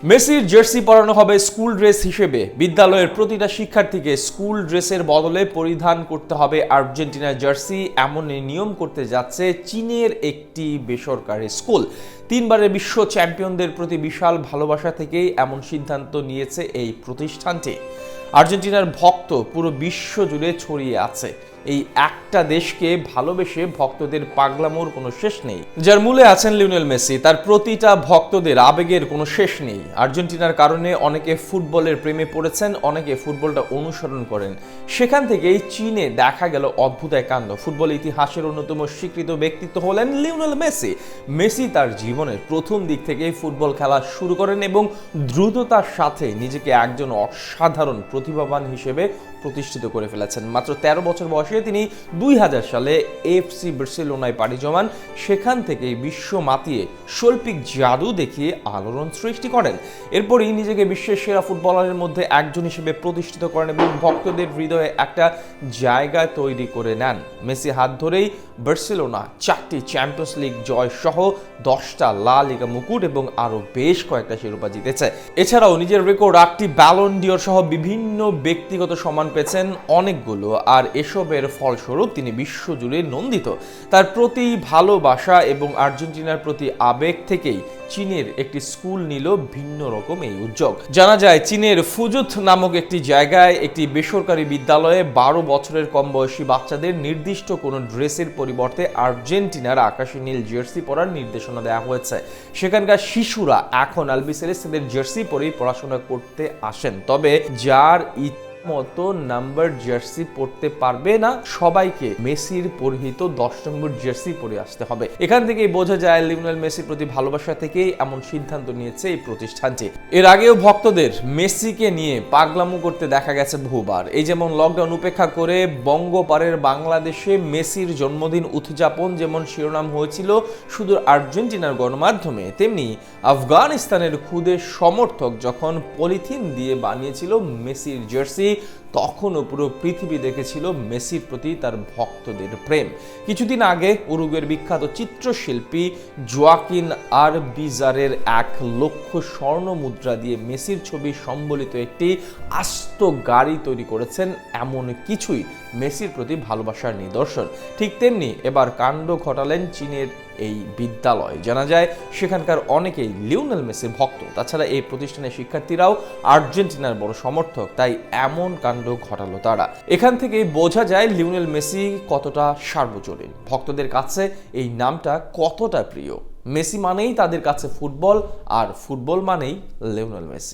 মেসির জার্সি পরানো হবে স্কুল ড্রেস হিসেবে। বিদ্যালয়ের প্রতিটা শিক্ষার্থীকে স্কুল ড্রেসের বদলে পরিধান করতে হবে আর্জেন্টিনার জার্সি, এমন নিয়ম করতে যাচ্ছে চীনের একটি বেসরকারি স্কুল। তিনবারের বিশ্ব চ্যাম্পিয়নদের প্রতি বিশাল ভালোবাসা থেকেই এমন সিদ্ধান্ত নিয়েছে এই প্রতিষ্ঠানটি। আর্জেন্টিনার ভক্ত পুরো বিশ্ব জুড়ে ছড়িয়ে আছে। এই একটা দেশকে ভালোবেসে ভক্তদের পাগলামোর কোনো শেষ নেই। যার মূলে আছেন লিওনেল মেসি, তার প্রতিটা ভক্তদের আবেগের কোনো শেষ নেই। আর্জেন্টিনার কারণে অনেকে ফুটবলের প্রেমে পড়েছেন, অনেকে ফুটবলটা অনুসরণ করেন। সেখান থেকেই চীনে দেখা গেল অদ্ভুত এক কাণ্ড। ফুটবল ইতিহাসের অন্যতম স্বীকৃত ব্যক্তিত্ব হলেন লিওনেল মেসি। মেসি তার জীবনের প্রথম দিক থেকেই ফুটবল খেলা শুরু করেন এবং দ্রুততার সাথে নিজেকে একজন অসাধারণ প্রতিভাবান হিসেবে প্রতিষ্ঠিত করে ফেলেছেন। মাত্র 13 বছর বয়সে তিনি 2000 সালে এফসি বার্সেলোনায় পাড়ি জমান। সেখান থেকেই বিশ্ব মাতিয়ে শৈল্পিক জাদু দেখিয়ে আলোড়ন সৃষ্টি করেন। এরপরই নিজেকে বিশ্বের সেরা ফুটবলারের মধ্যে একজন হিসেবে প্রতিষ্ঠিত করেন এবং ভক্তদের হৃদয়ে একটা জায়গা তৈরি করে নেন। মেসি হাত ধরেই বার্সেলোনা 4টি চ্যাম্পিয়ন্স লিগ জয় সহ 10টা লা লিগা মুকুট এবং আরো বেশ কয়েকটা শিরোপা জিতেছে। এছাড়াও নিজের রেকর্ড 8টি ব্যালন ডিওর সহ বিভিন্ন ব্যক্তিগত সম্মান পেয়েছেন অনেকগুলো। আর এসবের ফলস্বরূপ তিনি বিশ্বজুড়ে নন্দিত। তার প্রতি ভালোবাসা এবং আর্জেন্টিনার প্রতি আবেগ থেকেই চীনের একটি স্কুল নিল ভিন্ন রকম এই উদ্যোগ। জানা যায় চীনের ফুজুত নামক একটি জায়গায় একটি বেসরকারি বিদ্যালয়ে 12 বছরের কম বয়সী বাচ্চাদের নির্দিষ্ট কোনো ড্রেসের পরিবর্তে আর্জেন্টিনার আকাশী নীল জার্সি পরার নির্দেশনা দেওয়া হয়েছে। সেখানকার শিশুরা এখন আলবিসেলেস্তেদের জার্সি পরেই পড়াশোনা করতে আসেন। তবে যার মতো নাম্বার জার্সি পরতে পারবে না, সবাইকে মেসির পরিহিত 10 নম্বর জার্সি পরে আসতে হবে। এখান থেকেই বোঝা যায় লিওনেল মেসির প্রতি ভালোবাসা থেকেই এমন সিদ্ধান্ত নিয়েছে এই প্রতিষ্ঠানটি। এর আগেও ভক্তদের মেসিকে নিয়ে পাগলামো করতে দেখা গেছে বহুবার। এই যেমন লকডাউন উপেক্ষা করে বঙ্গপারের বাংলাদেশে মেসির জন্মদিন উদযাপন যেমন শিরোনাম হয়েছিল শুধু আর্জেন্টিনার গণমাধ্যমে, তেমনি আফগানিস্তানের খুদে সমর্থক যখন পলিথিন দিয়ে বানিয়েছিল মেসির জার্সি, তখনও পুরো পৃথিবী দেখেছিল মেসির প্রতি তার ভক্তদের প্রেম। কিছুদিন আগে উরুগুয়ের বিখ্যাত চিত্রশিল্পী জোয়াকিন আরবিজারের 1 লক্ষ স্বর্ণ মুদ্রা দিয়ে মেসির ছবি সম্বলিত একটি আস্ত গাড়ি তৈরি করেছেন। এমন কিছুই মেসির প্রতি ভালোবাসার নিদর্শন। ঠিক তেমনি এবার কাণ্ড ঘটালেন চীনের এই বিদ্যালয়। জানা যায় সেখানকার অনেকেই লিওনেল মেসির ভক্ত। তাছাড়া এই প্রতিষ্ঠানের শিক্ষার্থীরাও আর্জেন্টিনার বড় সমর্থক, তাই এমন কাণ্ড ঘটালো তারা। এখান থেকেই বোঝা যায় লিওনেল মেসি কতটা সার্বজনীন, ভক্তদের কাছে এই নামটা কতটা প্রিয়। মেসি মানেই তাদের কাছে ফুটবল, আর ফুটবল মানেই লিওনেল মেসি।